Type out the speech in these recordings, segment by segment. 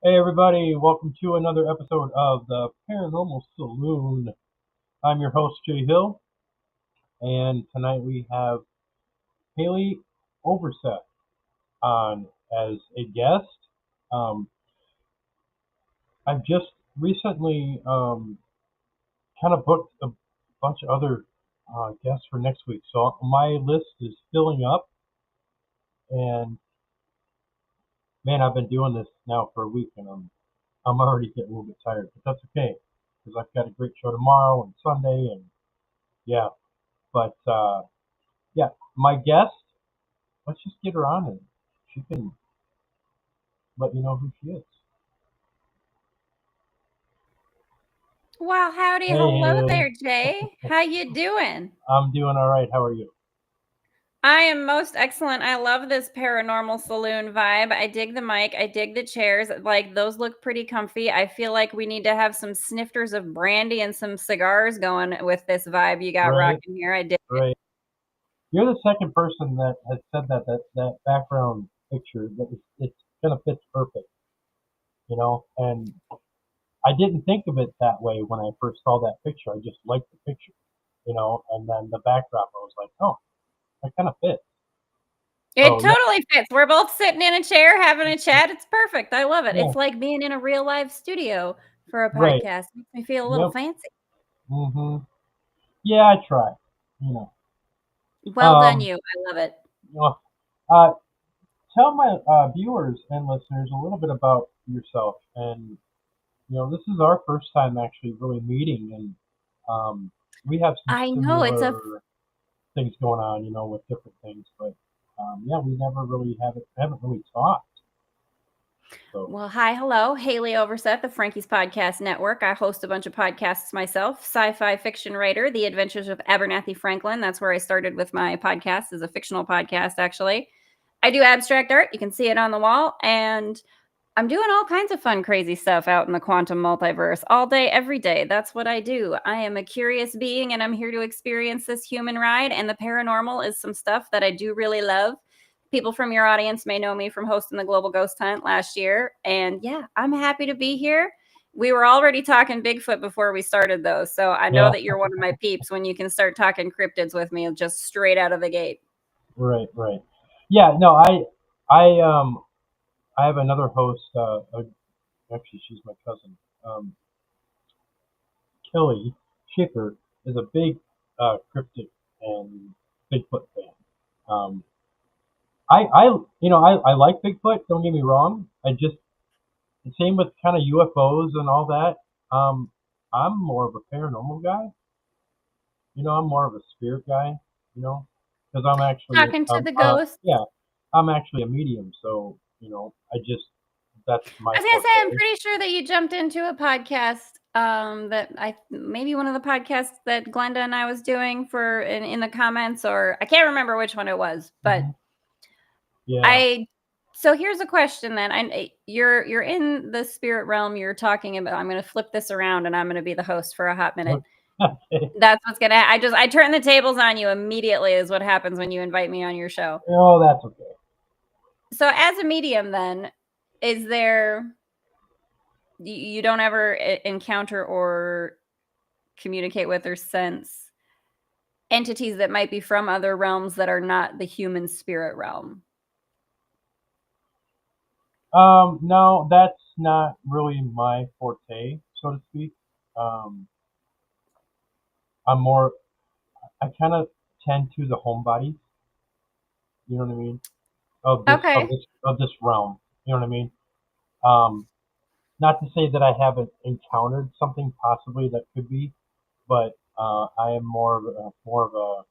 Hey everybody, welcome to another episode of the Paranormal Saloon. I'm your host Jay Hill, and tonight we have 𝓕𝓻𝓪𝓷𝓴𝓲 on as a guest. Um, I've just recently kind of booked a bunch of other guests for next week, so my list is filling up. And man, I've been doing this now for a week, and I'm already getting a little bit tired, but that's okay because I've got a great show tomorrow and Sunday, and yeah. But yeah, my guest, let's just get her on and she can let you know who she is. Well, howdy, Hey, hello Haley. there, Jay. How you doing? I'm doing all right. How are you? I am most excellent. I love this paranormal saloon vibe. I dig the mic. I dig the chairs. Like those look pretty comfy. I feel like we need to have some snifters of brandy and some cigars going with this vibe you got Right, rocking here. I dig it. right. You're the second person that has said that background picture that it's gonna fit perfect, And I didn't think of it that way when I first saw that picture. I just liked the picture, and then the backdrop. I was like, oh, that kind of fits. It So yeah, totally fits. We're both sitting in a chair having a chat. It's perfect. I love it. yeah, It's like being in a real live studio for a right. podcast. Makes me feel a little Yep. fancy. Mhm. Yeah, I try. You know. Well done, Um. you. I love it. Well, uh, tell my viewers and listeners a little bit about yourself. And, this is our first time actually really meeting, and we have some I know it's a similar things going on, with different things. But yeah, we never really haven't really talked. So Well, hi, hello. Haley Overset, the Frankie's Podcast Network. I host a bunch of podcasts myself. Sci-fi fiction writer, The Adventures of Abernathy Franklin. That's where I started with my podcast, as a fictional podcast, actually. I do abstract art. You can see it on the wall. And I'm doing all kinds of fun, crazy stuff out in the quantum multiverse all day, every day. That's what I do. I am a curious being and I'm here to experience this human ride. And the paranormal is some stuff that I do really love. People from your audience may know me from hosting the Global Ghost Hunt last year. And yeah, I'm happy to be here. We were already talking Bigfoot before we started, though. So I know yeah, that you're one of my peeps when you can start talking cryptids with me just straight out of the gate. right, right. Yeah, no, I I have another host. Actually, she's my cousin. Kelly Schiffer is a big cryptid and Bigfoot fan. Um, I like Bigfoot. Don't get me wrong. I just the same with kind of UFOs and all that. Um, I'm more of a paranormal guy. I'm more of a spirit guy. Because I'm actually Talking to the ghost. yeah, I'm actually a medium. So I just that's my I was gonna say, I'm forte. pretty sure that you jumped into a podcast that I maybe one of the podcasts that Glenda and I was doing for in the comments, or I can't remember which one it was, but Hmm. Yeah. I. So here's a question then. You're in the spirit realm. You're talking about. I'm going to flip this around, and I'm going to be the host for a hot minute. Okay. That's what's gonna. I turn the tables on you immediately. Is what happens when you invite me on your show. Oh, that's okay. So as a medium, then, is there you don't ever encounter or communicate with or sense entities that might be from other realms that are not the human spirit realm? No, that's not really my forte, so to speak. Um, I'm more, I kind of tend to the homebodies, you know what I mean? Of this, of Okay. this, of this realm, you know what I mean? Um, Not to say that I haven't encountered something possibly that could be, but I am more of a,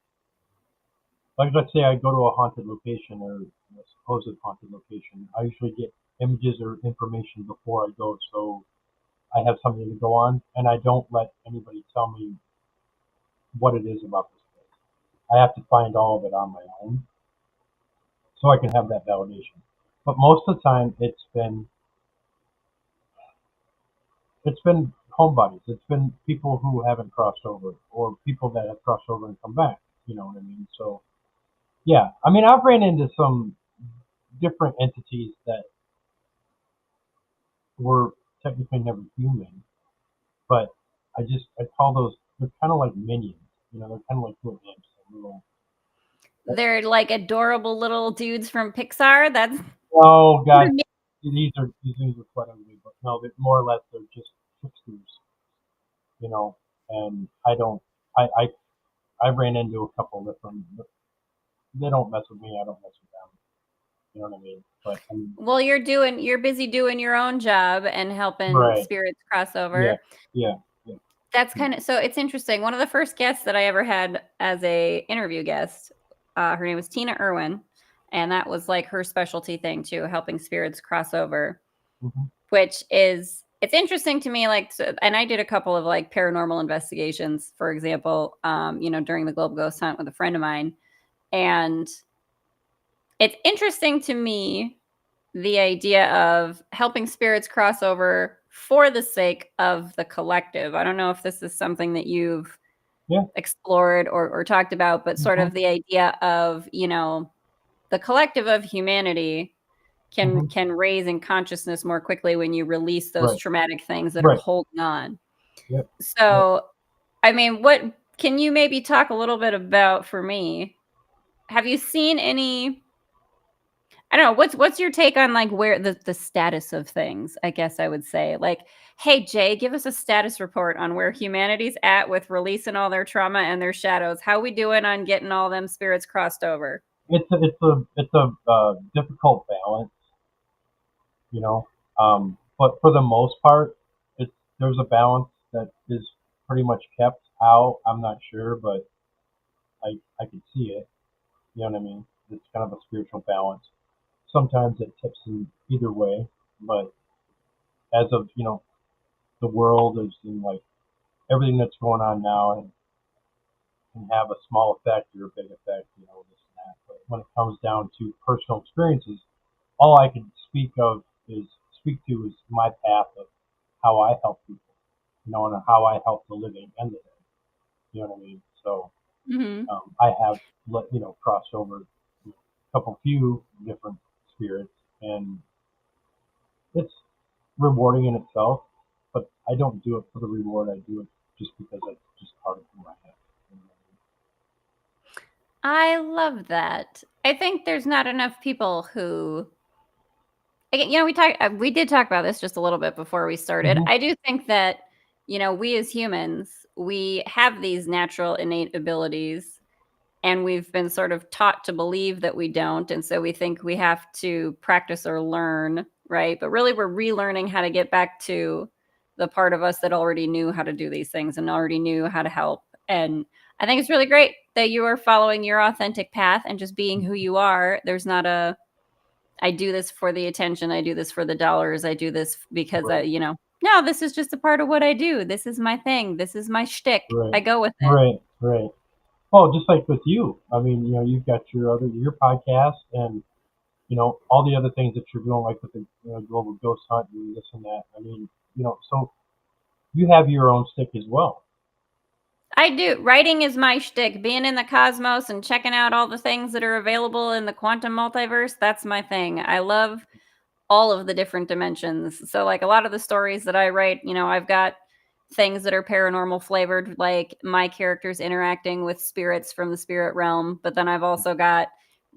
like let's say I go to a haunted location or a supposed haunted location. I usually get images or information before I go, so I have something to go on, and I don't let anybody tell me what it is about this place. I have to find all of it on my own so I can have that validation. But most of the time, it's been homebodies. It's been people who haven't crossed over, or people that have crossed over and come back. You know what I mean? So yeah, I mean I've ran into some different entities that we're technically never human, but I call those, they're kind of like minions. They're kind of like little imps, little. They're like adorable little dudes from Pixar. That's Oh God, these are quite ugly, but no, they're more or less they're just tricksters, you know. And I don't, I ran into a couple of them. They don't mess with me. I don't mess with them. You know what I mean? But I mean, well, you're busy doing your own job and helping right? spirits cross Yeah, over. yeah, yeah. That's Mm-hmm. kind of so it's interesting. One of the first guests that I ever had as a interview guest, her name was 𝓕𝓻𝓪𝓷𝓴𝓲'𝓼, and that was like her specialty thing too, helping spirits cross over. Mm-hmm. Which is it's interesting to me, like, so, and I did a couple of like paranormal investigations, for example, during the Global Ghost Hunt with a friend of mine, and it's interesting to me the idea of helping spirits cross over for the sake of the collective. I don't know if this is something that you've Yeah. explored or talked about, but sort Mm-hmm. of the idea of, the collective of humanity Mm-hmm. can raise in consciousness more quickly when you release those Right. traumatic things that are Right. holding on. Yep. Yep. So, I mean, what can you maybe talk a little bit about for me? Have you seen any I don't know, what's your take on, like, where the status of things, I guess I would say. Like, "Hey, Jay, give us a status report on where humanity's at with releasing all their trauma and their shadows. How we doing on getting all them spirits crossed over?" It's a difficult balance, you know. But for the most part, it's there's a balance that is pretty much kept. How, I'm not sure, but I can see it. You know what I mean? It's kind of a spiritual balance. Sometimes it tips in either way, but as of the world is in like everything that's going on now, and can have a small effect or a big effect, this and that. But when it comes down to personal experiences, all I can speak to is my path of how I help people, and how I help the living and the dead. You know what I mean? So Mhm. I have crossed over a few different spirits, and it's rewarding in itself. But I don't do it for the reward. I do it just because it's just part of who I am. You know I love that. I think there's not enough people who again, we did talk about this just a little bit before we what I started. mean? I do think that, we as humans, we have these natural innate abilities and we've been sort of taught to believe that we don't, and so we think we have to practice or learn, right? But really we're relearning how to get back to the part of us that already knew how to do these things and already knew how to help. And I think it's really great that you are following your authentic path and just being who you are. There's not a I do this for the attention, I do this for the dollars, I do this because Right, no, this is just a part of what I do. This is my thing. This is my shtick. right, I go with it. right, right. Well, just like with you, I mean, you've got your podcast, and all the other things that you're doing, like with the global ghost hunt and this and that. I mean, so you have your own stick as well. I do. Writing is my shtick. Being in the cosmos and checking out all the things that are available in the quantum multiverse, that's my thing. I love all of the different dimensions. So, like, a lot of the stories that I write, I've got things that are paranormal flavored, like my characters interacting with spirits from the spirit realm, but then I've also got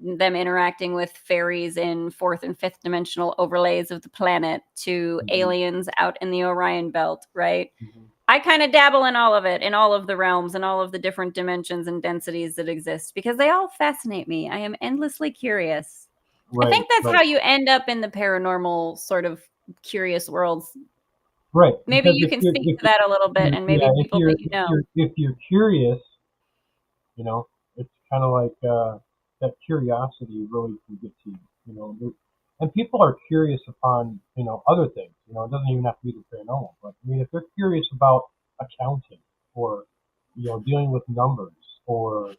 them interacting with fairies in fourth and fifth dimensional overlays of the planet to Hmm. aliens out in the Orion belt, right? Hmm. I kind of dabble in all of it, in all of the realms and all of the different dimensions and densities that exist because they all fascinate me. I am endlessly curious. I Right, think that's right, how you end up in the paranormal sort of curious worlds. right. Maybe Because you can speak to that a little bit and yeah, maybe people that you know. if you're curious, you know, it's kind of like that curiosity really can get to you. And people are curious upon other things. It doesn't even have to be the paranormal, but I mean, if they're curious about accounting, or dealing with numbers, or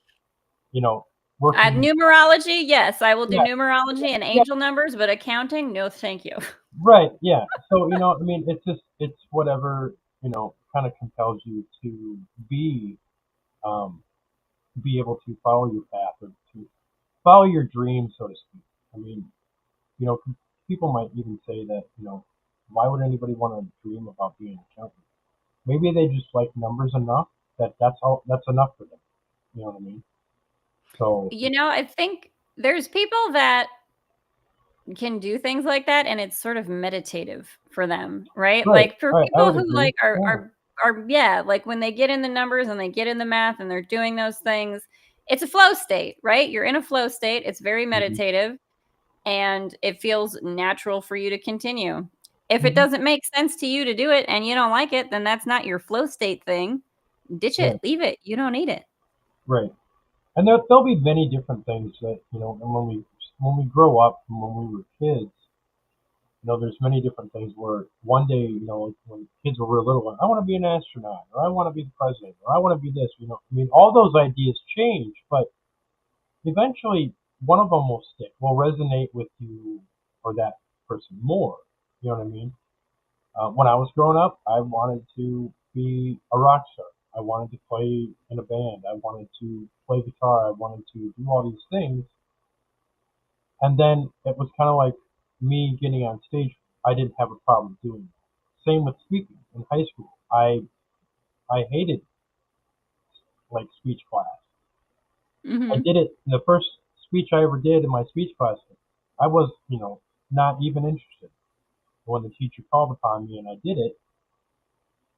you know working. Numerology, yes, I will do Yeah, numerology and yeah, angel numbers, but accounting, no, thank you. right, yeah. So I mean, it's whatever kind of compels you to be um, be able to follow your path, or to follow your dream, so to speak. I mean, you know, people might even say that Why would anybody want to dream about being an accountant? Maybe they just like numbers enough that's enough for them. You know what I mean? So I think there's people that can do things like that, and it's sort of meditative for them, right? right, Like for right, I people would who agree. like are Yeah. are are yeah, like when they get in the numbers and they get in the math and they're doing those things, it's a flow state, right? You're in a flow state. It's very Hmm. meditative and it feels natural for you to continue. If it Hmm. doesn't make sense to you to do it and you don't like it, then that's not your flow state thing. Ditch it, Right, leave it. You don't need it. right. And there'll be many different things that and when we grow up and when we were kids, there's many different things where one day, like when kids were real little, I want to be an astronaut, or I want to be the president, or I want to be this. I mean, all those ideas change, but eventually one of them will stick, will resonate with you or that person more. You know what I mean? When I was growing up, I wanted to be a rock star. I wanted to play in a band. I wanted to play guitar. I wanted to do all these things. And then it was kind of like me getting on stage. I didn't have a problem doing that. Same with speaking in high school. I hated like speech class. I Mhm. did it in the first speech I ever did in my speech class. I was, not even interested. When the teacher called upon me and I did it,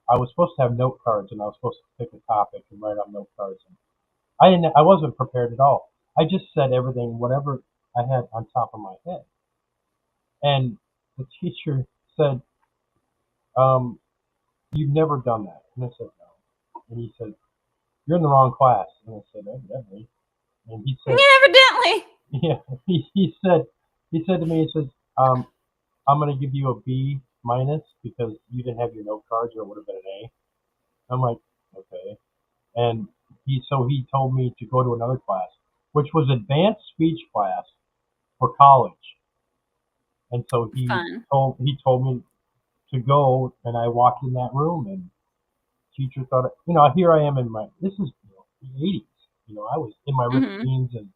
I was supposed to have note cards and I was supposed to pick a topic and write on note cards. And I wasn't prepared at all. I just said everything, whatever I had on top of my head. And the teacher said, um, "You've never done that." And I said, "No." And he said, "You're in the wrong class." And I said, "Evidently." And he said, Yeah, evidently. "Yeah." He said to me, he says, "I'm going to give you a B minus because you didn't have your note cards, or it would have been an A." I'm like, "Okay." And he told me to go to another class, which was advanced speech class for college. And so Fun. he told me to go, and I walked in that room, and teacher thought, here I am in this is the 80s. I was in my ripped Mhm. jeans and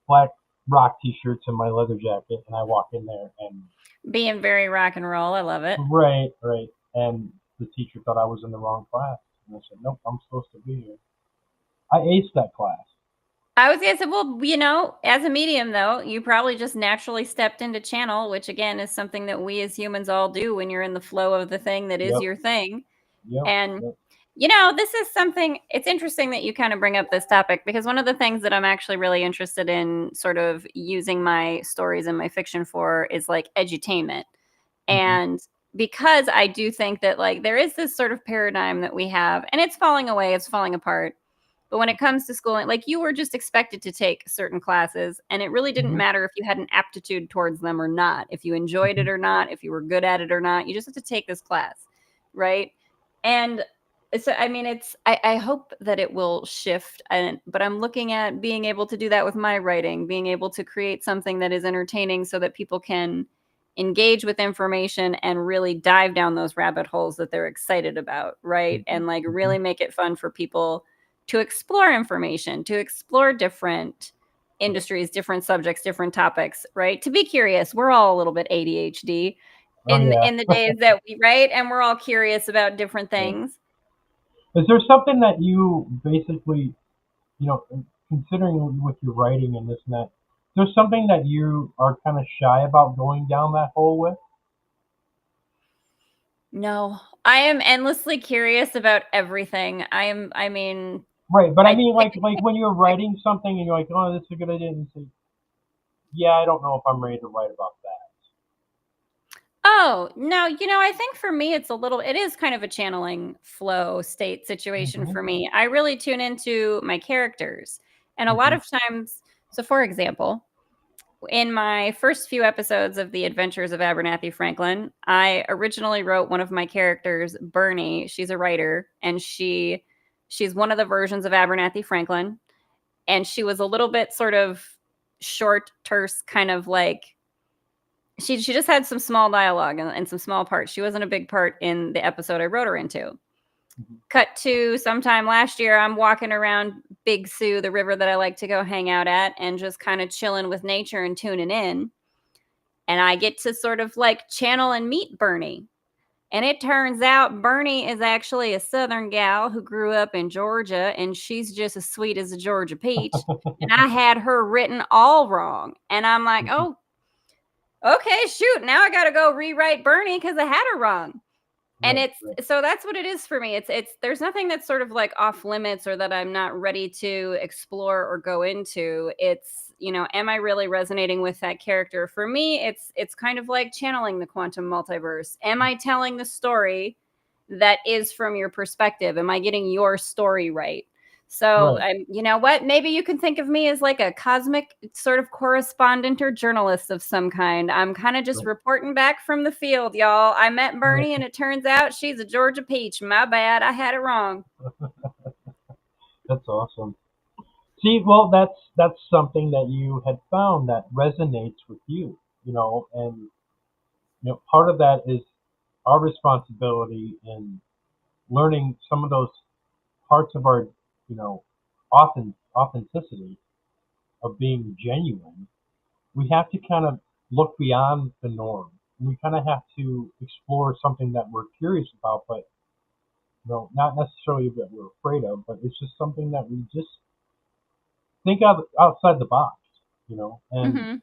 black rock t-shirts and my leather jacket, and I walk in there, and Being very rock and roll. I love it. right, right, and the teacher thought I was in the wrong class, and I said, "Nope, I'm supposed to be here." I aced that class. I was gonna say, well, as a medium though, you probably just naturally stepped into channel, which again is something that we as humans all do when you're in the flow of the thing that is Yep, your thing. yep, And yep. this is something it's interesting that you kind of bring up this topic because one of the things that I'm actually really interested in sort of using my stories and my fiction for is like edutainment. Hmm. And because I do think that like there is this sort of paradigm that we have and it's falling away, it's falling apart. But when it comes to schooling, like you were just expected to take certain classes and it really didn't Hmm. matter if you had an aptitude towards them or not, if you enjoyed Hmm. it or not, if you were good at it or not, you just have to take this class, right? And so I mean I hope that it will shift but I'm looking at being able to do that with my writing, being able to create something that is entertaining so that people can engage with information and really dive down those rabbit holes that they're excited about, right? Hmm. And like Hmm. really make it fun for people to explore information, to explore different Yep. industries, different subjects, different topics, right? To be curious. We're all a little bit ADHD Oh yeah. in the days that we right and we're all curious about different Yeah. things. Is there something that you basically, considering with your writing and this and that, there's something that you are kind of shy about going down that hole with? No, I am endlessly curious about everything. I mean, Right, but I I mean, pick like when you're writing something and you're like, "Oh, this is a good idea," and you say, "Yeah, I don't know if I'm ready to write about that." Oh, no, I think for me it is kind of a channeling flow state situation Hmm. for me. I really tune into my characters. And a lot Hmm. of times, so for example, in my first few episodes of The Adventures of Abernathy Franklin, I originally wrote one of my characters, Bernie. She's a writer and she's one of the versions of Abernathy Franklin and she was a little bit sort of short, terse kind of like she just had some small dialogue and some small parts. She wasn't a big part in the episode I wrote her into. Hmm. Cut to sometime last year, I'm walking around Big Sioux, the river that I like to go hang out at, and just kind of chilling with nature and tuning in. And I get to sort of like channel and meet Bernie. And it turns out Bernie is actually a Southern gal who grew up in Georgia, and she's just as sweet as a Georgia peach. And I had her written all wrong. And I'm like, oh, okay, shoot. Now I got to go rewrite Bernie because I had her wrong. And Right, right, so that's what it is for me. It's there's nothing that's sort of like off limits or that I'm not ready to explore or go into. It's, am I really resonating with that character? For me, it's kind of like channeling the quantum multiverse. Am I telling the story that is from your perspective? Am I getting your story right? So, right, you know what? Maybe you can think of me as like a cosmic sort of correspondent or journalist of some kind. I'm kind of just right, reporting back from the field, y'all. I met Bernie, right. and it turns out she's a Georgia peach. My bad. I had it wrong. That's awesome. See, well, that's something that you had found that resonates with you, and part of that is our responsibility in learning some of those parts of our, authenticity of being genuine. We have to kind of look beyond the norm. We kind of have to explore something that we're curious about, but not necessarily that we're afraid of, but it's just something that we just think outside the box, and Mm-hmm.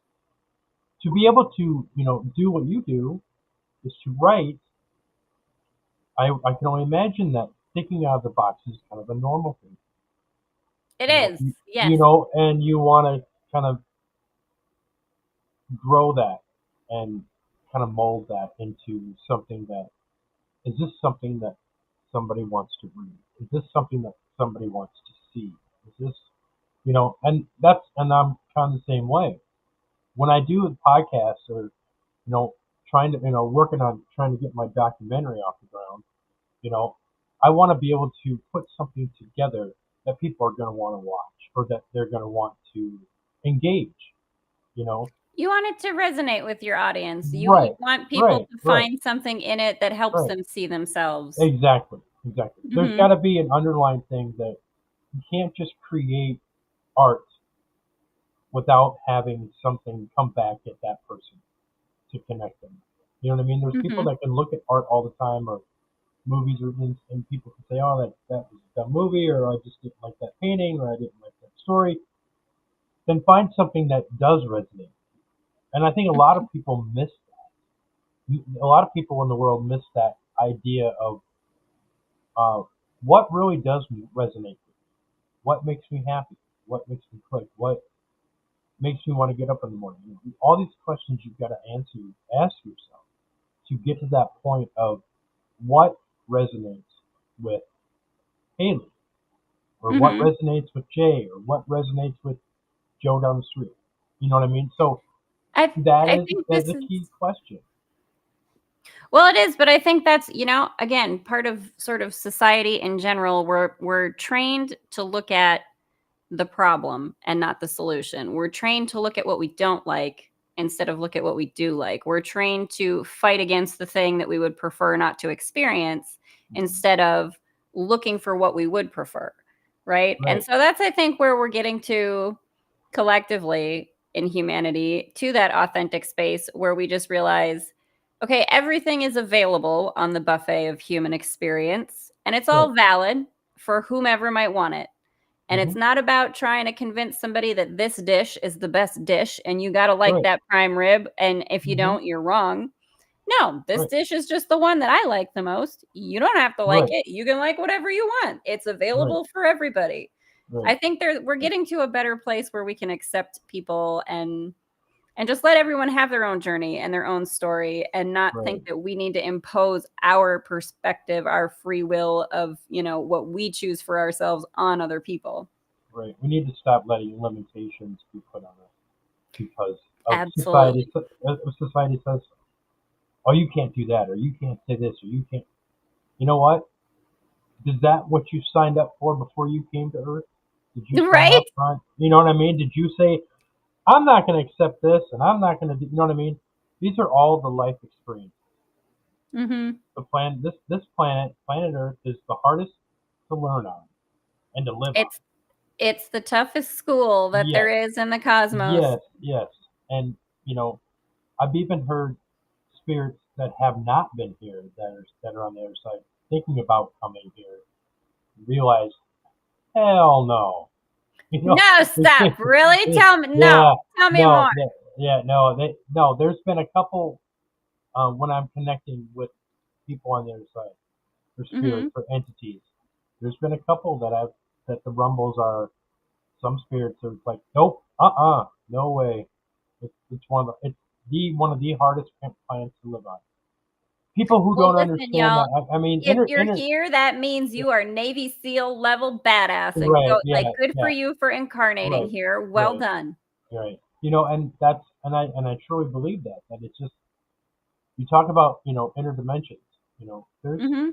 to be able to, do what you do is to write. I can only imagine that thinking out of the box is kind of a normal thing, It is. Yes. and you want to kind of grow that and kind of mold that into something that is this something that somebody wants to read? Is this something that somebody wants to see? Is this, and I'm kind of the same way. When I do podcasts or, trying to, working on trying to get my documentary off the ground, you know, I want to be able to put something together that people are going to want to watch or that they're going to want to engage, you know? You want it to resonate with your audience. You Right, want people right, to right, find something in it that helps right. them see themselves. Exactly, exactly. There's got Mm-hmm. to be an underlying thing that you can't just create art without having something come back at that person to connect them. You know what I mean? There's people Mm-hmm. that can look at art all the time or movies or and people can say, oh, that was a dumb movie, or I just didn't like that painting, or I didn't like that story. Then find something that does resonate. And I think a lot of people miss that. A lot of people in the world miss that idea of uh, what really does resonate with me, what makes me happy, what makes me click, what makes me want to get up in the morning. All these questions you've got to ask yourself to get to that point of what resonates with Haley, or what Mm-hmm. resonates with Jay, or what resonates with Joe down the street. You know what I mean? So that I is think that's this a is key question. well, it is, but I think that's, again, part of sort of society in general. We're trained to look at the problem and not the solution. We're trained to look at what we don't like instead of look at what we do like. We're trained to fight against the thing that we would prefer not to experience instead of looking for what we would prefer. Right. And Right, so that's, I think, where we're getting to collectively in humanity, to that authentic space where we just realize, okay, everything is available on the buffet of human experience and it's right. all valid for whomever might want it. And Hmm. it's not about trying to convince somebody that this dish is the best dish and you got to like Right. that prime rib. And if you Hmm. don't, you're wrong. No, this Right. dish is just the one that I like the most. You don't have to like Right. it. You can like whatever you want. It's Right. available for everybody. Right. I think we're getting to a better place where we can accept people and just let everyone have their own journey and their own story and not Right. think that we need to impose our perspective, our free will of, what we choose for ourselves on other people. Right. We need to stop letting limitations be put on us because of society. Absolutely. Society says, "Oh, you can't do that, or you can't say this, or you can't." You know what? Is that what you signed up for before you came to Earth? Did you sign Right? up on? You know what I mean? Did you say, "I'm not going to accept this, and I'm not going to"? You know what I mean? These are all the life experiences. Mhm. The planet, this planet Earth, is the hardest to learn on and to live on. It's it's the toughest school that there Yes, is in the cosmos. yes, yes. And I've even heard spirits that have not been here, that are on the other side, thinking about coming here, realize, hell no, you know, No, stop. Really? Tell me. No. yeah, Tell me no, more. yeah, no, no. There's been a couple when I'm connecting with people on the other side, for Hmm. spirits, for entities. There's been a couple that the rumbles are. Some spirits are like, nope, no way. It's one of the hardest planets to live on. People who Well, don't listen, understand y'all. that, I mean, If you're here, that means you are Navy SEAL level badass and right, go yeah, like good for yeah, you for incarnating right, here. Well right, done. right. And I truly believe that it's just, you talk about, interdimensions. There's Hmm.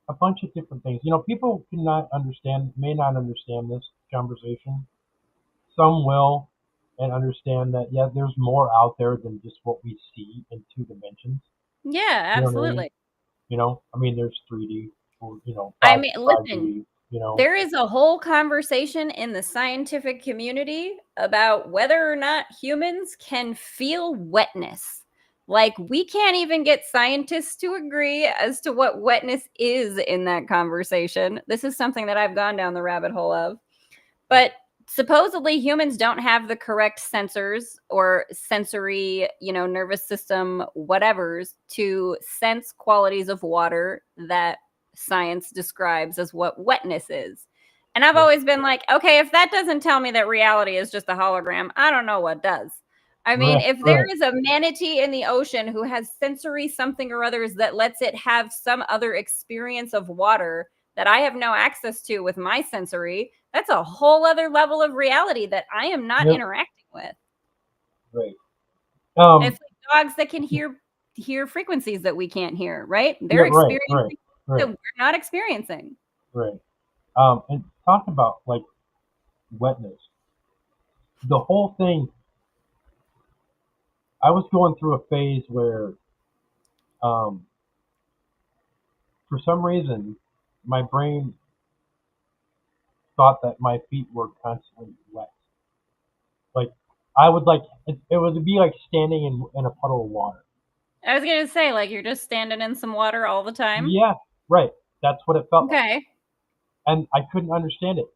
a bunch of different things. People may not understand this conversation. Some will, and understand that, yeah, there's more out there than just what we see in two dimensions. Yeah, You know what I mean? absolutely. There's 3D, or I five mean, five listen, D. there is a whole conversation in the scientific community about whether or not humans can feel wetness. Like, we can't even get scientists to agree as to what wetness is in that conversation. This is something that I've gone down the rabbit hole of. But supposedly humans don't have the correct sensors or sensory, nervous system whatevers to sense qualities of water that science describes as what wetness is. And I've Yeah. always been like, okay, if that doesn't tell me that reality is just a hologram, I don't know what does. I mean, Right, if there right, is a manatee in the ocean who has sensory something or others that lets it have some other experience of water that I have no access to with my sensory, that's a whole other level of reality that I am not yep, interacting with. right. It's Um, like dogs that can hear frequencies that we can't hear, right? yeah, They're right, right, experiencing that right, we're not experiencing. right. And talking about like wetness, the whole thing. I was going through a phase where, um, for some reason, my brain thought that my feet were constantly wet. Like, I would like it would be like standing in a puddle of water. I was gonna say, like, you're just standing in some water all the time. Yeah, right. That's what it felt like, Okay. and I couldn't understand it.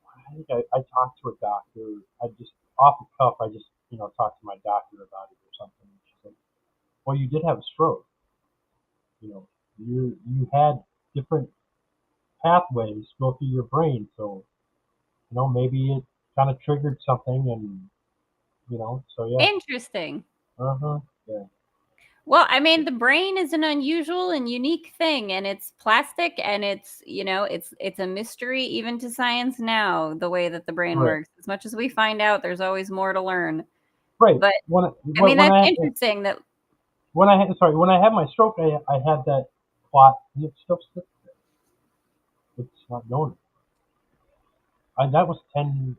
I think I talked to a doctor. I just, off the cuff, I just, talked to my doctor about it or something. And she's like, "Well, you did have a stroke. You had different pathways go through your brain, so maybe it kind of triggered something, and so yeah, Interesting. yeah, Well, I mean, the brain is an unusual and unique thing, and it's plastic, and it's a mystery even to science now, the way that the brain right, works. As much as we find out, there's always more to learn. right. But When I mean, when that's I interesting that when I had my stroke, I had that clot, and it still sits there. It's not going. That was 10,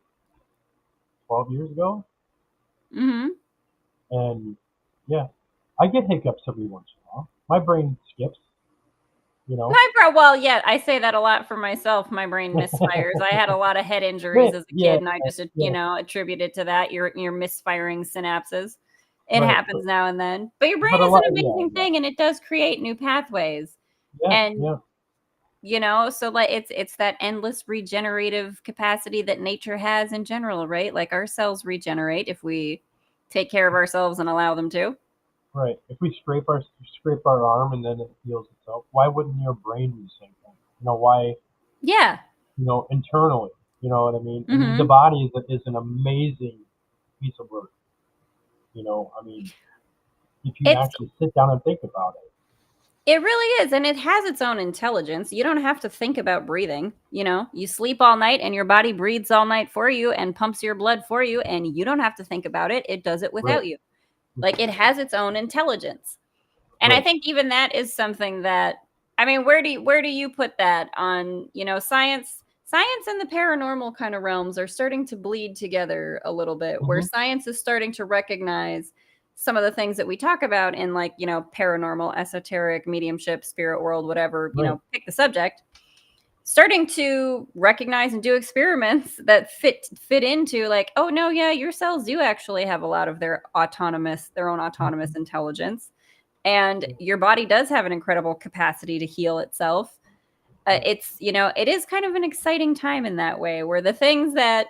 12 years ago, mhm. and yeah, I get hiccups every once in a while. My brain skips, you know. Well, yeah, I say that a lot for myself. My brain misfires. I had a lot of head injuries as a Yeah, kid, and I just, yeah, attribute it to that. Your misfiring synapses. It right. happens now and then. But your brain But a is an lot, yeah, amazing yeah, thing, and it does create new pathways. yeah, And yeah, so like it's that endless regenerative capacity that nature has in general, right? Like our cells regenerate if we take care of ourselves and allow them to. right. If we scrape our arm and then it heals itself, why wouldn't your brain do the same thing? Why? Yeah. Internally, you know what I mean? I mean, the Mhm. body is an amazing piece of work. I mean, if you It's actually sit down and think about it. It really is, and it has its own intelligence. You don't have to think about breathing, You sleep all night and your body breathes all night for you and pumps your blood for you, and you don't have to think about it. It does it Right, without you. Like, it has its own intelligence. And I right. think even that is something that, I mean, where do you put that on, science and the paranormal kind of realms are starting to bleed together a little bit, where Hmm. science is starting to recognize some of the things that we talk about in, like, paranormal, esoteric, mediumship, spirit world, whatever, Right. pick the subject, starting to recognize and do experiments that fit into, like, oh no, yeah, your cells do actually have a lot of their own autonomous Hmm. intelligence. and your body does have an incredible capacity to heal itself. It's, it is kind of an exciting time in that way, where the things that,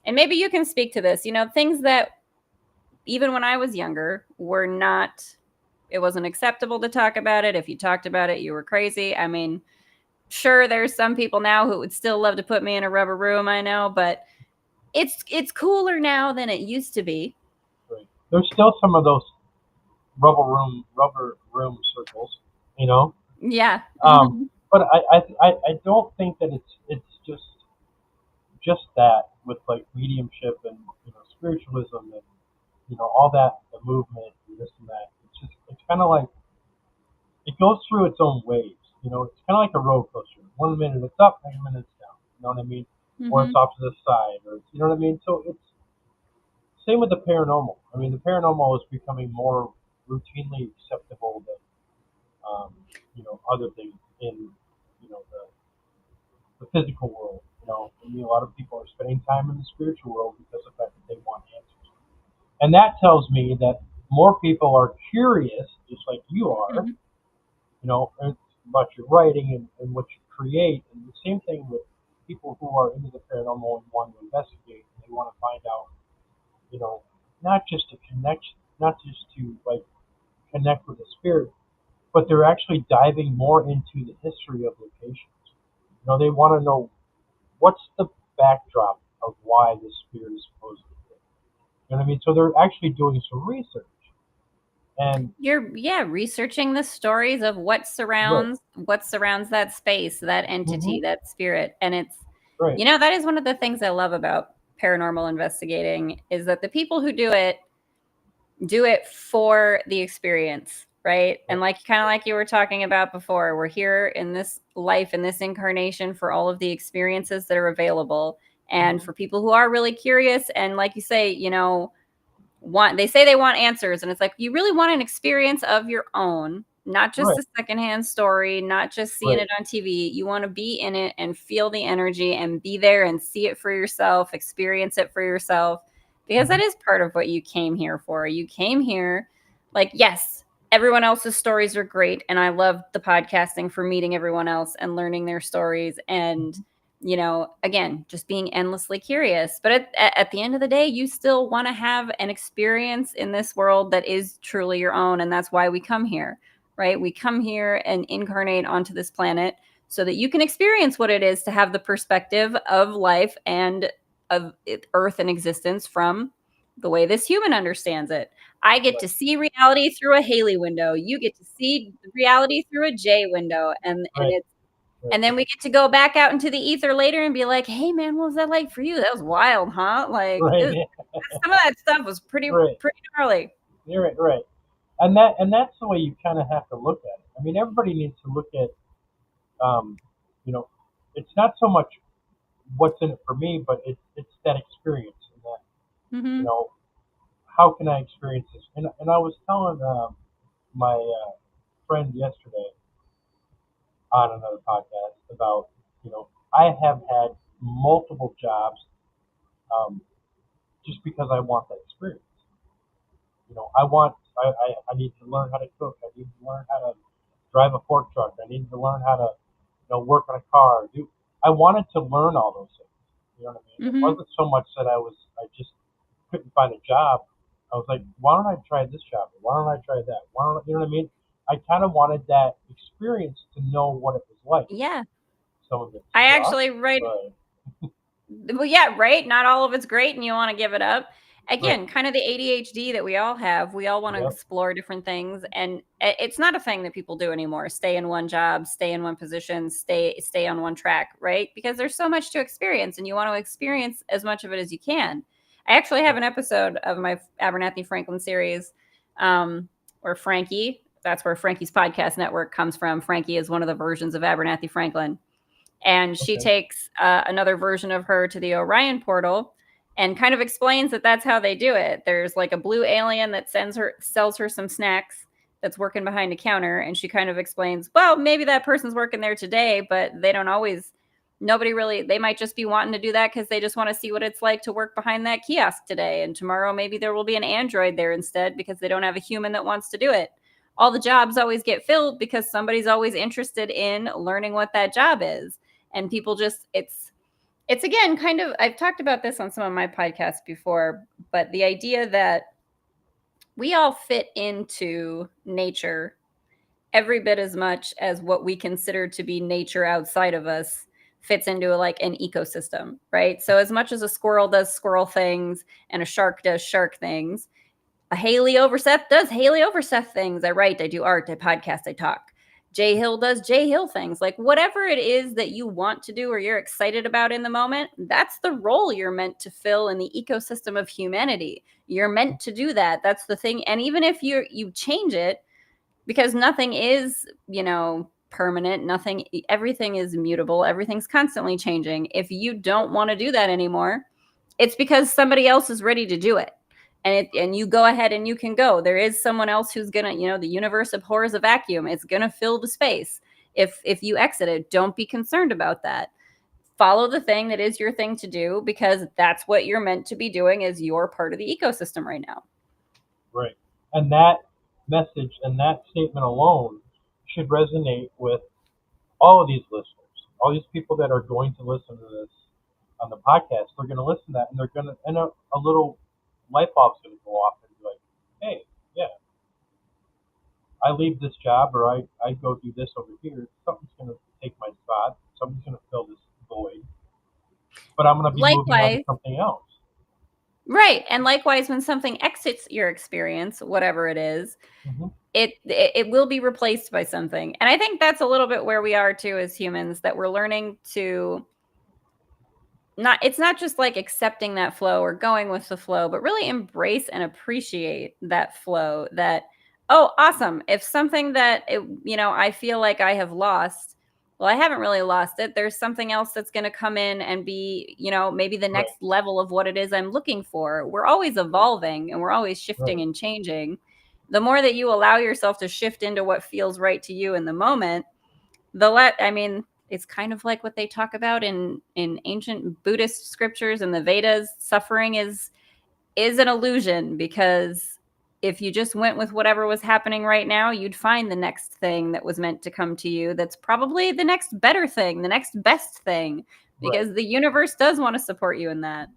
and maybe you can speak to this, things that even when I was younger were not, it wasn't acceptable to talk about it. If you talked about it, you were crazy. I mean, sure, there's some people now who would still love to put me in a rubber room, I know, but it's cooler now than it used to be. Right. There's still some of those rubber room circles, you know. Yeah. But I don't think that it's just that with like mediumship and spiritualism and all that, the movement and this and that. It's kind of like it goes through its own waves. It's kind of like a roller coaster. One minute it's up, next minute it's down. You know what I mean? Or it's off to the side, or you know what I mean. So it's same with the paranormal. I mean, the paranormal is becoming more routinely acceptable than other things in the physical world. I mean, a lot of people are spending time in the spiritual world because of the fact that they want answers. And that tells me that more people are curious, just like you are, about your writing and what you create. And the same thing with people who are into the paranormal and want to investigate. And they want to find out, not just to connect, not just to like connect with the spirit, but they're actually diving more into the history of locations. They want to know what's the backdrop of why this spirit is supposed to be. You know what I mean? So they're actually doing some research. And you're researching the stories of what surrounds that space, that entity, that spirit. And it's that is one of the things I love about paranormal investigating, is that the people who do it for the experience, right? And kind of like you were talking about before, we're here in this life, in this incarnation, for all of the experiences that are available. And for people who are really curious, and like you say, they say they want answers, and it's like, you really want an experience of your own, not just a secondhand story, not just seeing it on TV. You want to be in it and feel the energy and be there and see it for yourself, experience it for yourself, because that is part of what you came here for. You came here, like, yes, everyone else's stories are great, and I love the podcasting for meeting everyone else and learning their stories, and again, just being endlessly curious. But at the end of the day, you still want to have an experience in this world that is truly your own. And that's why we come here, right? We come here and incarnate onto this planet so that you can experience what it is to have the perspective of life and of Earth and existence from the way this human understands it. I get to see reality through a Haley window. You get to see reality through a J window. And it's, and then we get to go back out into the ether later and be like, hey, man, what was that like for you? That was wild, huh? Like, some of that stuff was pretty gnarly. You're right. And that's the way you kind of have to look at it. I mean, everybody needs to look at, it's not so much what's in it for me, but it's that experience and that, how can I experience this? And I was telling my friend yesterday on another podcast about, I have had multiple jobs just because I want that experience. I need to learn how to cook. I need to learn how to drive a fork truck. I need to learn how to, work on a car. I wanted to learn all those things. You know what I mean? It wasn't so much that I just couldn't find a job. I was like, why don't I try this job? Why don't I try that? You know what I mean? I kind of wanted that experience to know what it was like. Yeah. Some of it. I actually write. Well, yeah, right. Not all of it's great, and you want to give it up. Again, kind of the ADHD that we all have. We all want to explore different things, and it's not a thing that people do anymore. Stay in one job, stay in one position, stay on one track, right? Because there's so much to experience, and you want to experience as much of it as you can. I actually have an episode of my Abernathy Franklin series where Frankie, that's where Frankie's podcast network comes from. Frankie is one of the versions of Abernathy Franklin. And she takes another version of her to the Orion portal and kind of explains that that's how they do it. There's like a blue alien that sells her some snacks that's working behind a counter. And she kind of explains, well, maybe that person's working there today, but they don't always, they might just be wanting to do that because they just want to see what it's like to work behind that kiosk today. And tomorrow, maybe there will be an android there instead because they don't have a human that wants to do it. all the jobs always get filled because somebody's always interested in learning what that job is. And people just, it's again kind of, I've talked about this on some of my podcasts before, but the idea that we all fit into nature every bit as much as what we consider to be nature outside of us fits into like an ecosystem, right? So as much as a squirrel does squirrel things and a shark does shark things, a 𝓕𝓻𝓪𝓷𝓴𝓲 does 𝓕𝓻𝓪𝓷𝓴𝓲 things. I write, I do art, I podcast, I talk. 𝓕𝓻 does 𝓕𝓻 things. Like whatever it is that you want to do or you're excited about in the moment, that's the role you're meant to fill in the ecosystem of humanity. You're meant to do that. That's the thing. And even if you change it, because nothing is, permanent, everything is mutable, everything's constantly changing. If you don't want to do that anymore, it's because somebody else is ready to do it. And you go ahead and you can go. There is someone else who's gonna, the universe abhors a vacuum. It's gonna fill the space. If you exit it, don't be concerned about that. Follow the thing that is your thing to do, because that's what you're meant to be doing, is your part of the ecosystem right now. Right. And that message and that statement alone should resonate with all of these listeners, all these people that are going to listen to this on the podcast. They're going to listen to that, and they're going to, and a little light bulb's going to go off and be like, hey, yeah, I leave this job or I go do this over here. Something's going to take my spot. Something's going to fill this void, but I'm going to be moving on to something else. Right. And likewise, when something exits your experience, whatever it is, it will be replaced by something. And I think that's a little bit where we are too as humans, that we're learning to it's not just like accepting that flow or going with the flow, but really embrace and appreciate that flow. That, oh, awesome. If something that, I feel like I have lost, well, I haven't really lost it. There's something else that's going to come in and be, maybe the next level of what it is I'm looking for. We're always evolving and we're always shifting and changing. The more that you allow yourself to shift into what feels right to you in the moment, it's kind of like what they talk about in ancient Buddhist scriptures and the Vedas. Suffering is an illusion, because if you just went with whatever was happening right now, you'd find the next thing that was meant to come to you. That's probably the next better thing, the next best thing, because the universe does want to support you in that.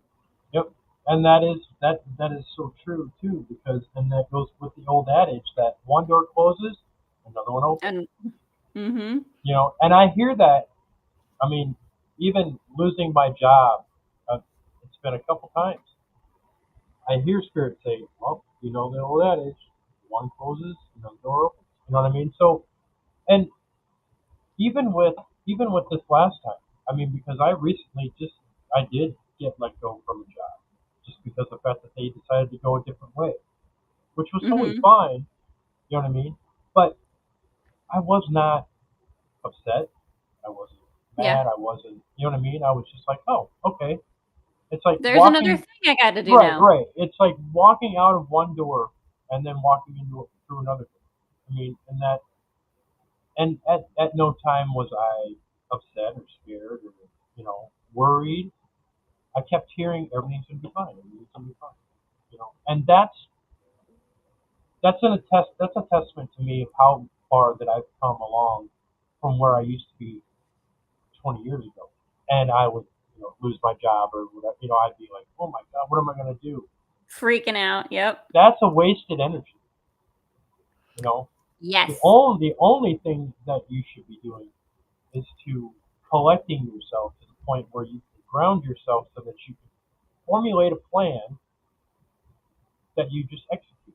Yep. And that is so true too, because and that goes with the old adage that one door closes, another one opens. And I hear that. I mean, even losing my job, it's been a couple times. I hear spirit say, "Well, the old adage, one closes, another door opens." You know what I mean? So, and even with this last time, I mean, because I recently I did get let go from a job, just because of the fact that they decided to go a different way, which was totally fine. You know what I mean? But I was not upset. I wasn't mad. I wasn't, you know what I mean? I was just like, oh, okay. It's like there's another thing I got to do now. Right. It's like walking out of one door and then walking through another door. I mean, and at no time was I upset or scared or, worried. I kept hearing everything's gonna be fine. Everything's gonna be fine. And that's a testament to me of how far that I've come along from where I used to be 20 years ago. And I would, lose my job or whatever. I'd be like, oh my God, what am I going to do? Freaking out. Yep. That's a wasted energy. Yes. The only thing that you should be doing is to collecting yourself to the point where you can ground yourself so that you can formulate a plan that you just execute.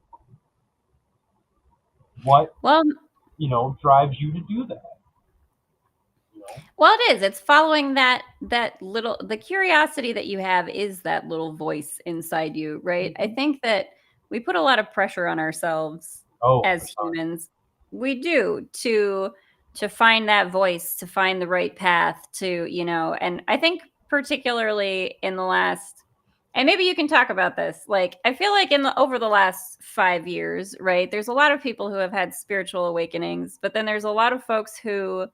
What, drives you to do that? Well, it is. It's following the curiosity that you have is that little voice inside you, right? I think that we put a lot of pressure on ourselves as humans. We do to find that voice, to find the right path, and I think particularly in the last, and maybe you can talk about this. Like, I feel like over the last 5 years, right? There's a lot of people who have had spiritual awakenings, but then there's a lot of folks who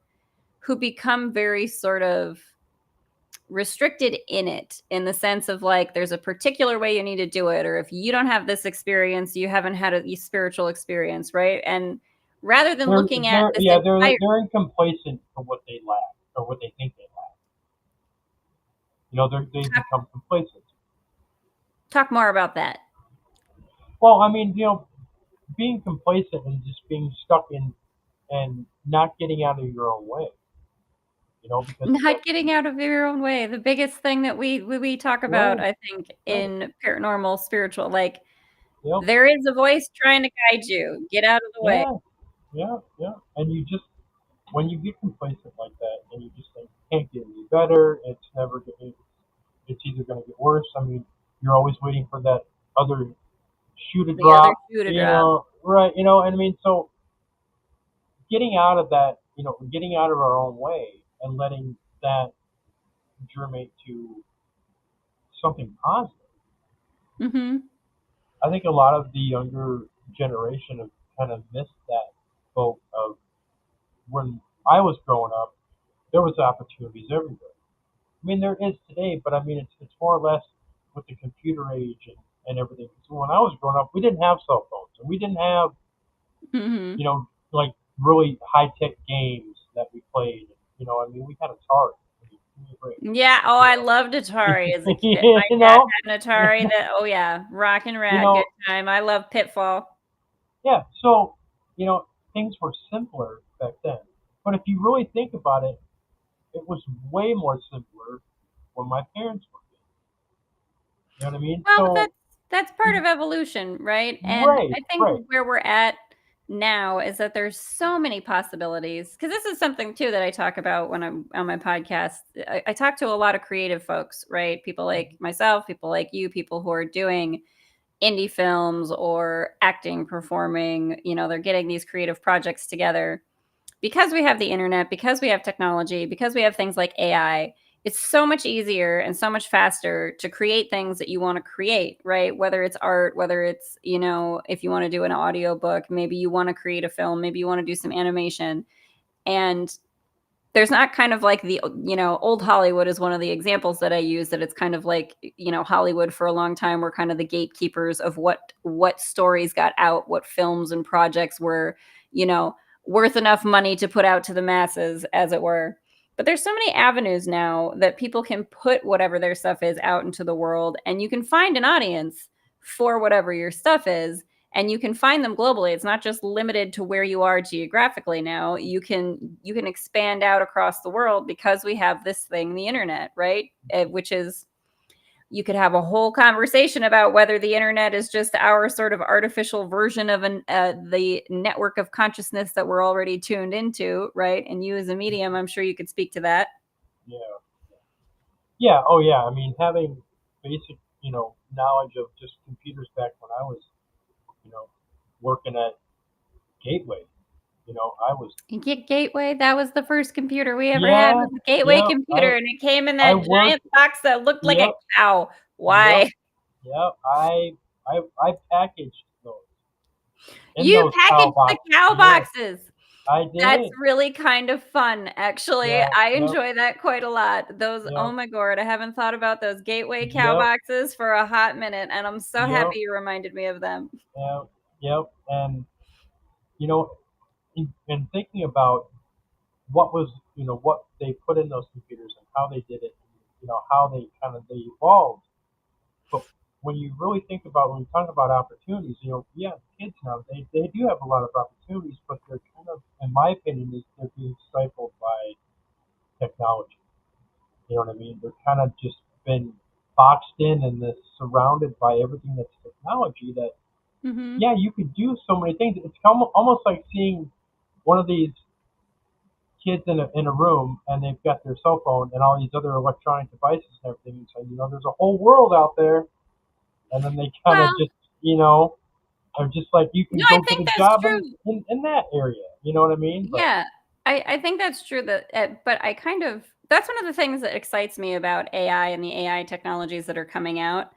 become very sort of restricted in it, in the sense of like, there's a particular way you need to do it. Or if you don't have this experience, you haven't had a spiritual experience, right? And rather than looking at this entire. they're complacent to what they lack or what they think they lack. They become complacent. Talk more about that. Well, I mean, being complacent and just being stuck in and not getting out of your own way. Because Not getting out of your own way. The biggest thing that we talk about, right, I think, right, in paranormal, spiritual, like yep, there is a voice trying to guide you. Get out of the way. yeah, yeah, yeah. And you just when you get complacent like that, and you just think it can't get any better, it's either going to get worse. I mean, you're always waiting for that other shoe to The other drop, shoe to drop. right? I mean, so getting out of that, getting out of our own way and letting that germinate to something positive. Mm-hmm. I think a lot of the younger generation have kind of missed that boat of when I was growing up, there was opportunities everywhere. I mean, there is today, but I mean, it's more or less with the computer age and everything. So when I was growing up, we didn't have cell phones, and we didn't have, Mm-hmm. like really high tech games that we played. I mean, we had Atari. I mean, give me a break. Yeah. Oh, You I know, loved Atari as a kid. My you dad know, had an Atari that, oh yeah, rock and you rad, good know, time. I love Pitfall. yeah. So things were simpler back then. But if you really think about it, it was way more simpler when my parents were kids. You know what I mean? Well, but So that's part of evolution, right? And right, I think right. where we're at now is that there's so many possibilities. Because this is something too that I talk about when I'm on my podcast. I talk to a lot of creative folks, right? People like myself, people like you, people who are doing indie films or acting, performing. They're getting these creative projects together because we have the internet, because we have technology, because we have things like AI. It's so much easier and so much faster to create things that you want to create, right? Whether it's art, whether it's, if you want to do an audiobook, maybe you want to create a film, maybe you want to do some animation. And there's not kind of like old Hollywood is one of the examples that I use, that it's kind of like, Hollywood for a long time were kind of the gatekeepers of what stories got out, what films and projects were, worth enough money to put out to the masses, as it were. But there's so many avenues now that people can put whatever their stuff is out into the world, and you can find an audience for whatever your stuff is, and you can find them globally. It's not just limited to where you are geographically now. You can expand out across the world because we have this thing, the internet, right? Which is, you could have a whole conversation about whether the internet is just our sort of artificial version of the network of consciousness that we're already tuned into, right? And you as a medium, I'm sure you could speak to that. Yeah, yeah. Oh yeah. I mean, having basic knowledge of just computers back when I was you know working at Gateway. I was Gateway, that was the first computer we ever had, yeah, was a Gateway yeah. computer, and it came in I that worked. giant box that looked like a Yep, cow. yep, Why? yep. I packaged those in You those cow packaged the boxes. cow Yes, boxes. I That's did. really kind of fun, actually. Yeah, I yep, enjoy that quite a lot. Those, oh yep, my god, I haven't thought about those Gateway cow yep, boxes for a hot minute, and I'm so yep, happy you reminded me of them. yep, yep. And you know, in thinking about what was what they put in those computers and how they did it, how they evolved. But when you really think about when you talk about opportunities, yeah, kids now they do have a lot of opportunities, but they're kind of, in my opinion, they're being stifled by technology. You know what I mean? They're kind of just been boxed in and this surrounded by everything that's technology. That Mhm. yeah, you could do so many things. It's almost like seeing one of these kids in a room and they've got their cell phone and all these other electronic devices and everything. And so there's a whole world out there, and then they kind of Well, just are just like, you no, can I go get think a that's job true. in that area. You know what I mean? But Yeah, I think that's true, that but I kind of, that's one of the things that excites me about AI and the AI technologies that are coming out,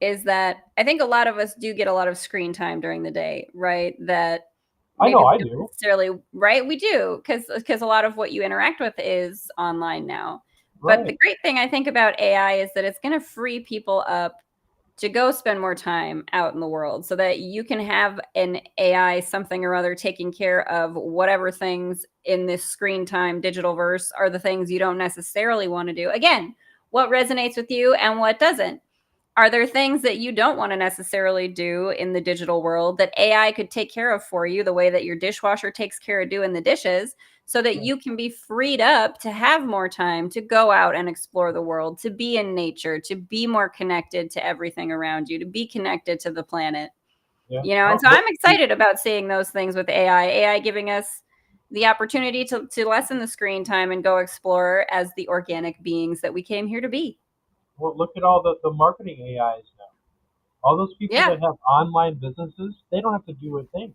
is that I think a lot of us do get a lot of screen time during the day, right? That I maybe know we I don't do. necessarily, right? We do, because a lot of what you interact with is online now. But Right. the great thing I think about AI is that it's going to free people up to go spend more time out in the world so that you can have an AI something or other taking care of whatever things in this screen time digital verse are the things you don't necessarily want to do. Again, what resonates with you and what doesn't. Are there things that you don't want to necessarily do in the digital world that AI could take care of for you the way that your dishwasher takes care of doing the dishes so that Yeah. you can be freed up to have more time to go out and explore the world, to be in nature, to be more connected to everything around you, to be connected to the planet? Yeah. And so I'm excited about seeing those things with AI giving us the opportunity to lessen the screen time and go explore as the organic beings that we came here to be. Well, look at all the marketing AIs now. All those people Yeah. that have online businesses, they don't have to do a thing.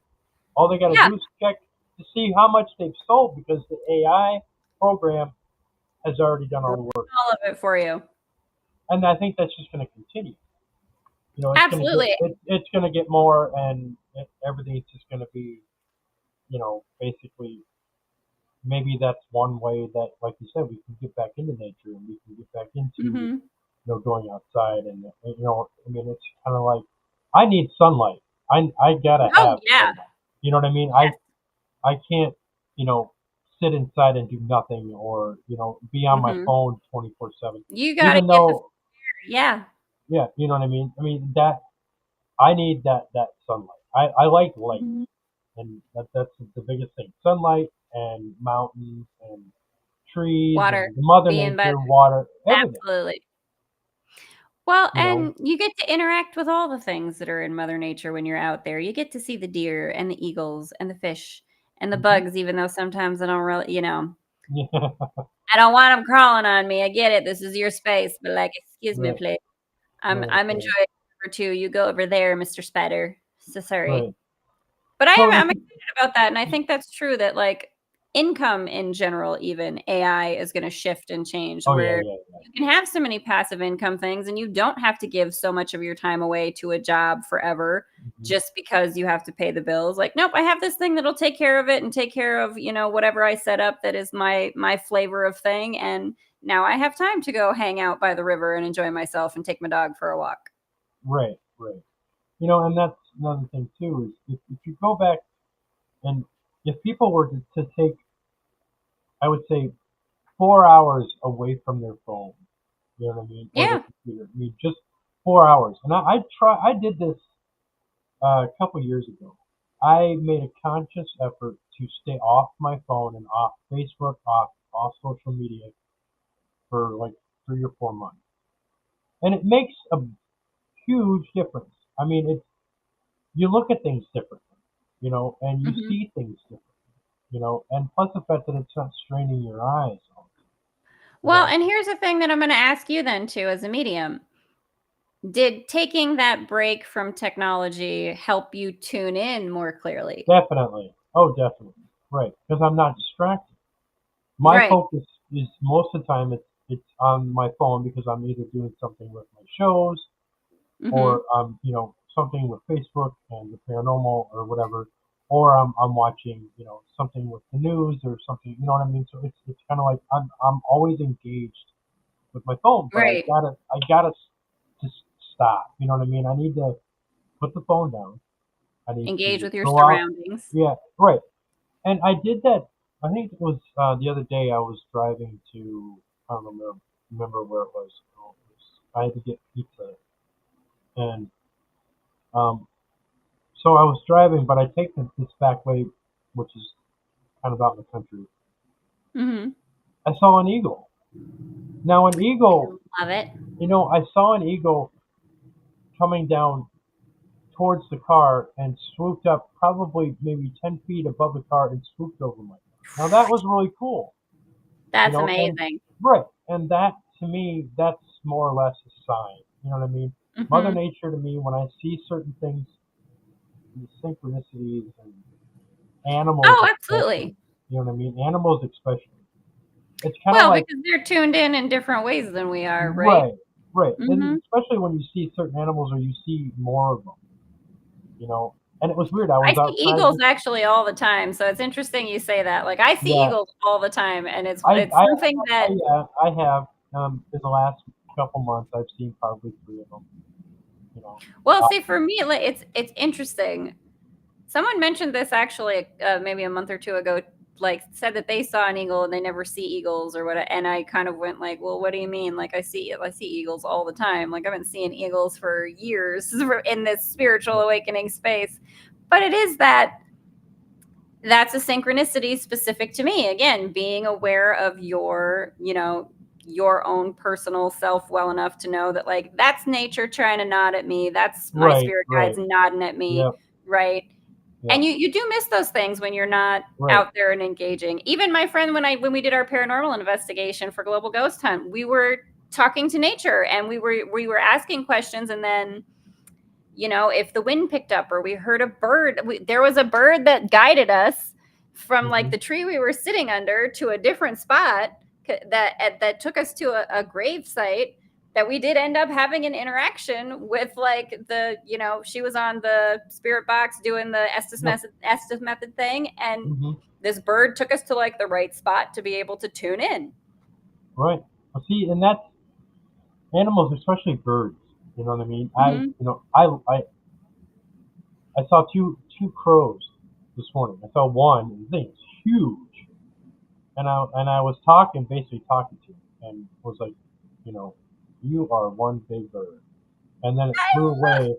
All they got to Yeah. do is check to see how much they've sold because the AI program has already done all the work. All of it for you. And I think that's just going to continue. It's going to Absolutely. it's going to get more, and everything's just going to be, basically maybe that's one way that, like you said, we can get back into nature and we can get back into Mhm. going outside and I mean it's kind of like I need sunlight. I gotta Oh, have yeah. sunlight. You know what I mean? Yes. I can't sit inside and do nothing or be on my Mhm. phone 24/7. You gotta Even get the though yeah. yeah, you know what I mean. I mean that I need that sunlight. I like light, Mhm. and that's the biggest thing. Sunlight and mountains and trees Water, and the mother being by nature, water, everything. absolutely. Well, You know. and you get to interact with all the things that are in Mother Nature when you're out there. You get to see the deer and the eagles and the fish and the Hmm. bugs, even though sometimes I don't really, Yeah. I don't want them crawling on me. I get it. This is your space, but like, excuse me, Right. please. I'm Right. I'm Right. enjoying over too. You go over there, Mr. Spider. So sorry. Right. But So I'm excited about that, and I think that's true that, like, income in general even, AI is gonna shift and change oh yeah, where yeah, you can have so many passive income things, and you don't have to give so much of your time away to a job forever hmm just because you have to pay the bills. Like, "Nope, I have this thing that'll take care of it and take care of, whatever I set up that is my flavor of thing, and now I have time to go hang out by the river and enjoy myself and take my dog for a walk." right, right. And that's another thing too is if you go back and if people were to take, I would say 4 hours away from their phone, you know what I mean, or their Yeah. computer. I mean, just 4 hours. And I did this a couple years ago. I made a conscious effort to stay off my phone and off Facebook, off social media for like 3 or 4 months, and it makes a huge difference. I mean, you look at things differently, and you Mhm. see things differently, and plus the fact that it's not straining your eyes, you Well, know. and here's the thing that I'm gonna ask you then too as a medium. Did taking that break from technology help you tune in more clearly? Definitely. Oh, definitely. Right, because I'm not distracted. My Right. focus is most of the time it's on my phone because I'm either doing something with my shows or Mhm. something with Facebook and the paranormal or whatever, or I'm watching something with the news or something. You know what I mean? So it's kind of like I'm always engaged with my phone, but Right. I gotta just stop. You know what I mean? I need to put the phone down. I need Engage to with your go out. surroundings. Yeah, right. And I did that. I think it was the other day. I was driving to. I don't remember where it was. I had to get pizza, and um, so I was driving, but I take this back way, which is kind of out in the country. Mhm. I saw an eagle. Now an eagle, I love it. I saw an eagle coming down towards the car and swooped up probably maybe 10 feet above the car and swooped over my car. Now that was really cool, That's and amazing. right, and that to me, that's more or less a sign. You know what I mean? Mother Mhm. Nature to me, when I see certain things, the synchronicities and animals Oh, especially, absolutely. you know what I mean? Animals especially. It's kind of Well, like because they're tuned in different ways than we are, right? right, right, and Mhm. especially when you see certain animals or you see more of them, you know. And it was weird. I I was see outside. eagles actually all the time, so it's interesting you say that. Like, I see Yeah, eagles all the time, and it's I, it's I, something that I have in the last couple months. I've seen probably three of them. you know. Well, see, for me, like, it's interesting. Someone mentioned this actually maybe a month or two ago. Like, said that they saw an eagle and they never see eagles or what. And I kind of went like, well, what do you mean? Like, I see eagles all the time. Like, I've been seeing eagles for years in this spiritual awakening space. But it is that's a synchronicity specific to me. Again, being aware of your own personal self well enough to know that, like, that's nature trying to nod at me. That's my Right, spirit guides right. nodding at me, Yeah, right? yeah. And you do miss those things when you're not Right. out there and engaging. Even my friend, when we did our paranormal investigation for Global Ghost Hunt, we were talking to nature and we were asking questions, and then if the wind picked up or we heard a bird, there was a bird that guided us from like Hmm. the tree we were sitting under to a different spot that took us to a grave site, that we did end up having an interaction with, like, she was on the spirit box doing the Yep. Estes method thing, and Hmm. this bird took us to like the right spot to be able to tune in. Right. Well, see, and that's animals, especially birds. You know what I mean? Mm-hmm. I saw two crows this morning. I saw one, and the thing's huge. And I was basically talking to him, and was like, you know, you are one big bird. And then it flew away.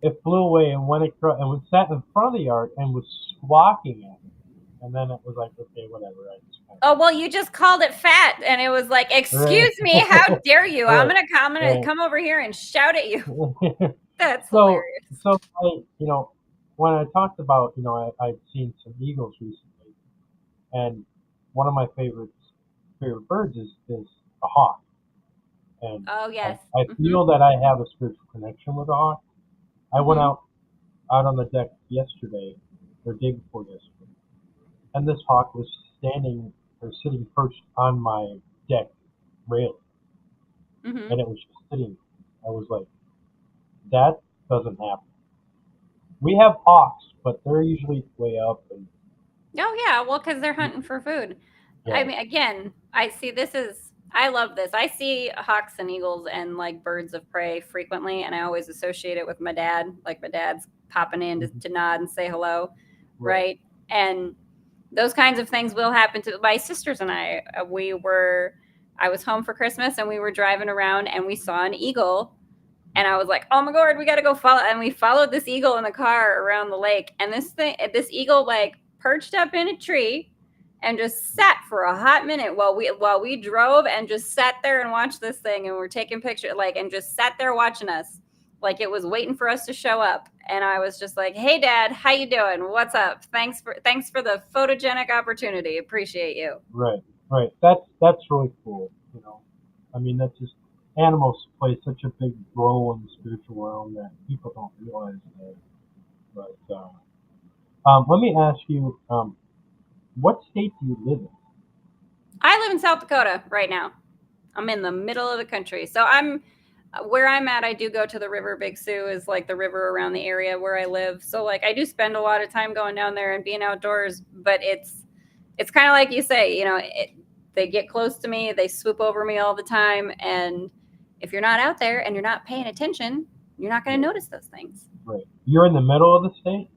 It flew away and went across and was sat in front of the yard and was squawking at me. And then it was like, okay, whatever. I just kind Oh, well, you just called it fat, and it was like, of excuse me, how dare you? I'm right, gonna come, I'm gonna right, come over here and shout at you. right. That's so hilarious. so when I talked about I've seen some eagles recently, and one of my favorite birds is a hawk, and Oh, I yes. I Hmm. feel that I have a spiritual connection with a hawk. I went Hmm. out on the deck yesterday, or day before yesterday, and this hawk was standing or sitting perched on my deck railing, Hmm. and it was just sitting. I was like, that doesn't happen. We have hawks, but they're usually way up, and Oh, yeah. Well, because they're hunting for food. I yeah. mean, again, I love this. I see hawks and eagles and like birds of prey frequently, and I always associate it with my dad. Like, my dad's popping in Mhm. to nod and say hello, Right. right? And those kinds of things will happen to my sisters and I. I was home for Christmas and we were driving around and we saw an eagle, and I was like, "Oh my god, we got to go follow!" And we followed this eagle in the car around the lake, and this eagle like perched up in a tree and just sat for a hot minute while we drove, and just sat there and watched this thing, and we're taking pictures, like, and just sat there watching us, like it was waiting for us to show up. And I was just like, "Hey, Dad, how you doing? What's up? Thanks for the photogenic opportunity. Appreciate you." Right. Right. That's really cool. I mean, that's just animals play such a big role in the spiritual realm that people don't realize that. But let me ask you, what state do you live in? I live in South Dakota right now. I'm in the middle of the country. So I'm where I'm at. I do go to the river. Big Sioux is like the river around the area where I live. So, like, I do spend a lot of time going down there and being outdoors, but it's kind of like you say, they get close to me, they swoop over me all the time, and if you're not out there and you're not paying attention, you're not going to Right. notice those things. Right. You're in the middle of the state?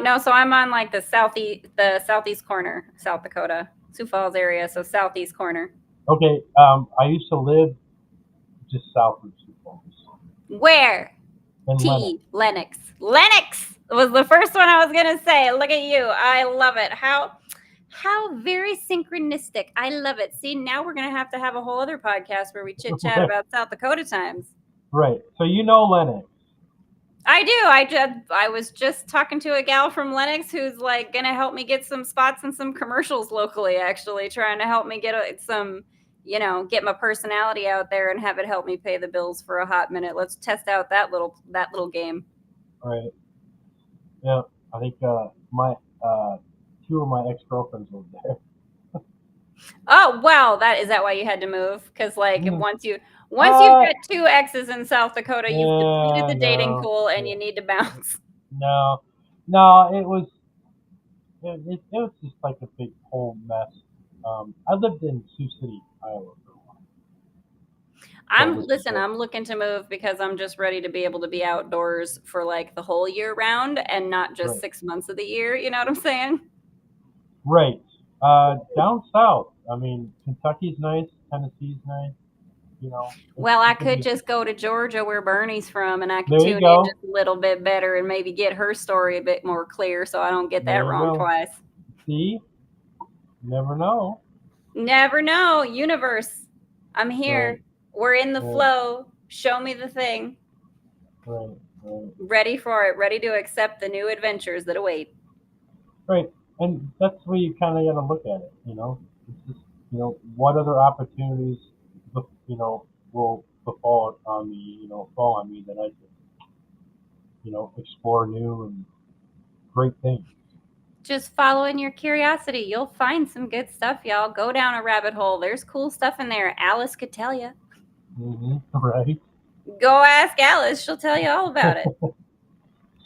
No, so I'm on like the southeast corner, South Dakota, Sioux Falls area, so southeast corner. Okay. I used to live just south of Sioux Falls Where? in Lennox. Lennox. Lennox was the first one I was gonna say. Look at you. I love it. How very synchronistic. I love it. See, now we're gonna have a whole other podcast where we chit chat Right. about South Dakota times. Right. So you know Lennox. I do. I was just talking to a gal from Lennox who's like gonna help me get some spots and some commercials locally. Actually, trying to help me get my personality out there and have it help me pay the bills for a hot minute. Let's test out that little game. Right. Yeah. I think my two of my ex-girlfriends live there. Oh, wow, that why you had to move? Because, like, Mm. once you've Uh, got two exes in South Dakota, you've depleted yeah, the dating no, pool and yeah, you need to bounce. no, no. It was just like a big whole mess. I lived in Sioux City, Iowa for a while. Listen, I'm looking to move because I'm just ready to be able to be outdoors for like the whole year round and not just Right. 6 months of the year. You know what I'm saying? Right. Down south. I mean, Kentucky's nice. Tennessee's nice. You know, Well, I it could could be. just go to Georgia where Bernie's from and I could There you tune in go. just a little bit better and maybe get her story a bit more clear so I don't get There that you wrong go. twice. See, never know. Never know. Universe, I'm Right. here. We're in the Right. flow. Show me the thing. Right. Right. Ready for it. Ready to accept the new adventures that await. Right. And that's where you kind of got to look at it. It's just what other opportunities, will befall on me. Fall on me that I can explore new and great things. Just following your curiosity. You'll find some good stuff, y'all. Go down a rabbit hole. There's cool stuff in there. Alice could tell you. Right. Go ask Alice. She'll tell you all about it.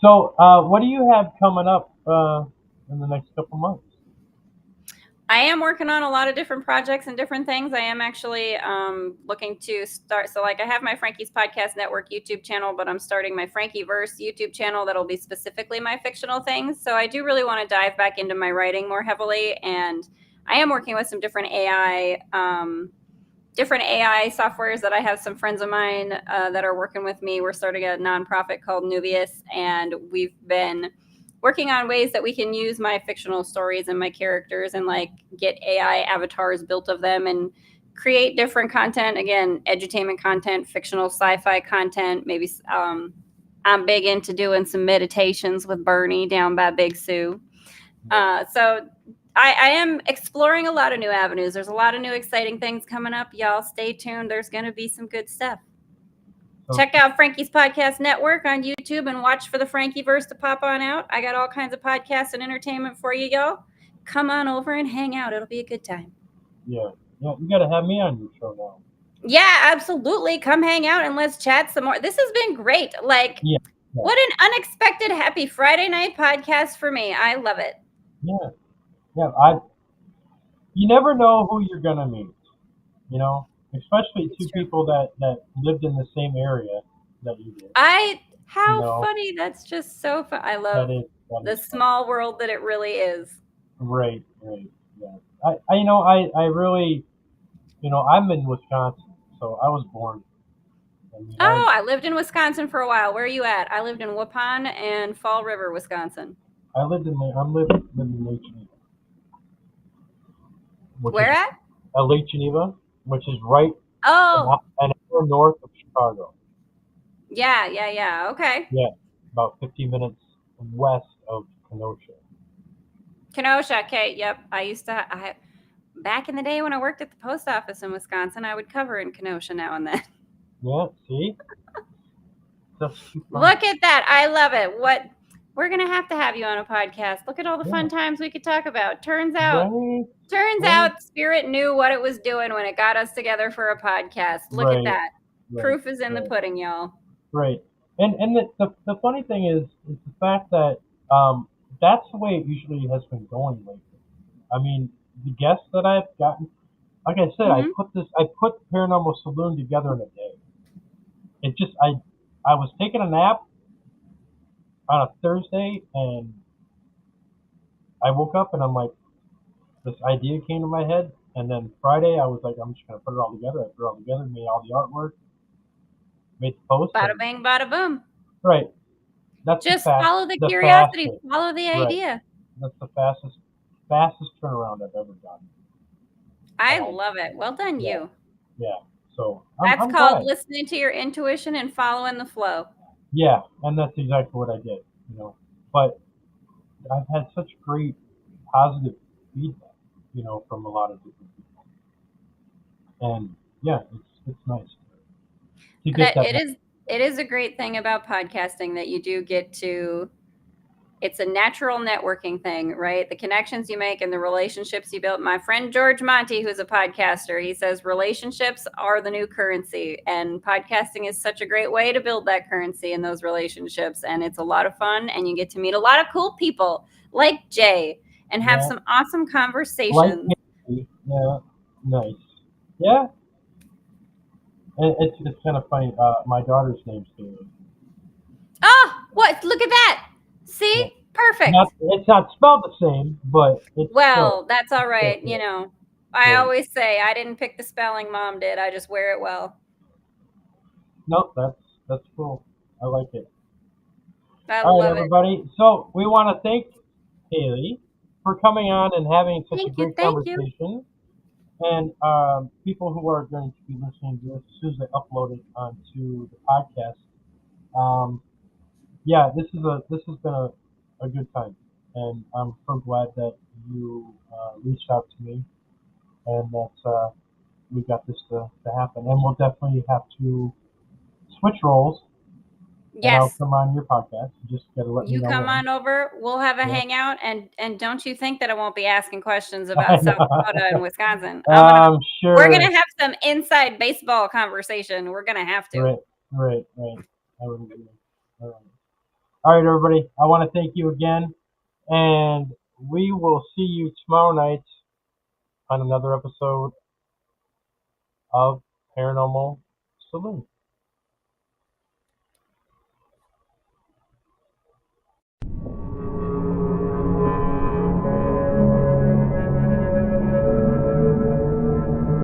So, what do you have coming up in the next couple months? I am working on a lot of different projects and different things. I am actually looking to start. So, like, I have my Frankie's Podcast Network YouTube channel, but I'm starting my Frankieverse YouTube channel that'll be specifically my fictional things. So, I do really want to dive back into my writing more heavily. And I am working with some different AI softwares that I have some friends of mine that are working with me. We're starting a nonprofit called 𝓕𝓻𝓪𝓷𝓴𝓲'𝓼, and we've been working on ways that we can use my fictional stories and my characters and like get AI avatars built of them and create different content. Again, edutainment content, fictional sci-fi content. Maybe I'm big into doing some meditations with Bernie down by Big Sioux. So I am exploring a lot of new avenues. There's a lot of new exciting things coming up. Y'all stay tuned. There's going to be some good stuff. Check out Frankie's Podcast Network on YouTube and watch for the Frankieverse to pop on out. I got all kinds of podcasts and entertainment for you, y'all. Come on over and hang out. It'll be a good time. Yeah. You got to have me on your show now. Yeah, absolutely. Come hang out and let's chat some more. This has been great. Like, Yeah. What an unexpected happy Friday night podcast for me. I love it. Yeah. You never know who you're gonna meet. Especially two people that lived in the same area that you did. How funny. That's just so fun. I love the small world that it really is. Right. Yeah. I really, I'm in Wisconsin, so I was born. I lived in Wisconsin for a while. Where are you at? I lived in Waupun and Fall River, Wisconsin. I'm living in Lake Geneva. Where at? Lake Geneva, which is right an hour north of Chicago. Yeah. Okay. Yeah, about 15 minutes west of Kenosha. Okay, yep. Back in the day when I worked at the post office in Wisconsin, I would cover in Kenosha now and then. Yeah, see? Look at that. I love it. We're going to have you on a podcast. Look at all the fun times we could talk about. Turns out Spirit knew what it was doing when it got us together for a podcast. Look at that. Proof is in the pudding, y'all. Right. And the funny thing is the fact that that's the way it usually has been going lately. I mean, the guests that I've gotten, like I said, I put Paranormal Saloon together in a day. It just I was taking a nap on a Thursday and I woke up and I'm like, this idea came to my head, and then Friday I was like, I'm just gonna put it all together. I put it all together, made all the artwork, made the post. Bada bang, bada boom. Right. That's just follow the curiosity, follow the idea. That's the fastest turnaround I've ever done. I love it. Well done, you. Yeah. So that's called listening to your intuition and following the flow. Yeah, and that's exactly what I did. But I've had such great positive feedback, from a lot of different people, and yeah, it's nice to get that. It is a great thing about podcasting that you do get to. It's a natural networking thing, right? The connections you make and the relationships you build. My friend George Monty, who's a podcaster, he says relationships are the new currency, and podcasting is such a great way to build that currency and those relationships. And it's a lot of fun, and you get to meet a lot of cool people like Jay and have some awesome conversations. Yeah, nice. Yeah. And it's kind of funny. My daughter's name's Haley. Oh, what? Look at that. See? Yeah. Perfect. Not it's not spelled the same, but it's still Well, that's all still right. Haley. I Right. always say I didn't pick the spelling, mom did. I just wear it well. Nope, that's cool. I like it. I All right, love it. everybody. So we want to thank Haley for coming on and having such a Thank you. great Thank you. conversation. And people who are going to be listening to this as soon as they upload it onto the podcast, um, yeah, this has been a good time, and I'm so glad that you reached out to me and that we got this to happen. And we'll definitely have to switch roles, and I'll Yes. come on your podcast. You just got to let me You know come when. on over. We'll have a Yeah, hangout, and don't you think that I won't be asking questions I about South Dakota and know. Wisconsin. I'm We're sure. gonna have some inside baseball conversation. We're gonna have to. Right, right. I would agree. All right. All right, everybody. I want to thank you again, and we will see you tomorrow night on another episode of Paranormal Saloon.